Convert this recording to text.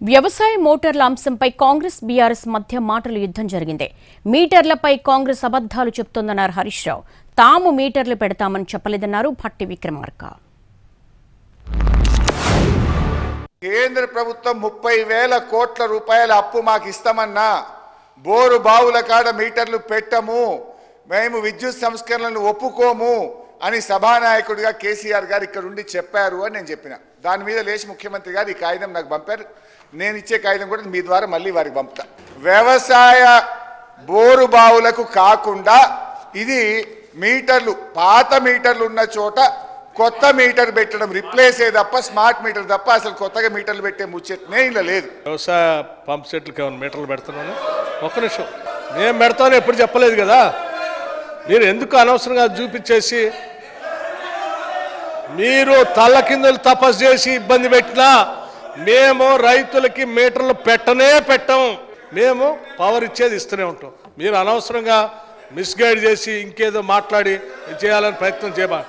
వ్యవసాయ మోటార్ల అంశంపై కాంగ్రెస్ బీఆర్ఎస్ మధ్య మాటల యుద్ధం జరిగింది. మీటర్లపై కాంగ్రెస్ అబద్ధాలు చెప్తోందన్నారు హరీష్ రావు. తాము మీటర్లు పెడతామని చెప్పలేదన్నారు భట్టి విక్రమార్క. కేంద్ర ప్రభుత్వం 30,000 కోట్ల రూపాయల అప్పు మాకు ఇస్తామన్నా బోరు బావుల కాడ మీటర్లు పెట్టము, మేము విద్యుత్ సంస్కరణలను ఒప్పుకోము అని సభానాయకుడిగా కేసీఆర్ గారు ఇక్కడ ఉండి చెప్పారు అని నేను చెప్పిన. దాని మీద లేచి ముఖ్యమంత్రి గారు ఈ కాగితం నాకు పంపారు. నేను ఇచ్చే కాగితం కూడా మీ ద్వారా మళ్ళీ వారికి పంపుతా. వ్యవసాయ బోరు బావులకు కాకుండా ఇది మీటర్లు, పాత మీటర్లు ఉన్న చోట కొత్త మీటర్ పెట్టడం, రిప్లేస్ తప్ప స్మార్ట్ మీటర్ తప్ప అసలు కొత్తగా మీటర్లు పెట్టే ముచ్చటనే ఇలా లేదు. వ్యవసాయ పంప్ సెట్లకి ఏమైనా మీటర్లు పెడుతున్నాను? ఒక్క నిమిషం, నేను పెడతాను ఎప్పుడు చెప్పలేదు కదా. మీరు ఎందుకు అనవసరంగా చూపించేసి మీరు తల్ల కిందలు తపస్సు చేసి ఇబ్బంది పెట్టినా మేము రైతులకి మీటర్లు పెట్టం. మేము పవర్ ఇచ్చేది ఇస్తూనే ఉంటాం. మీరు అనవసరంగా మిస్గైడ్ చేసి ఇంకేదో మాట్లాడి చేయాలని ప్రయత్నం చేయబా.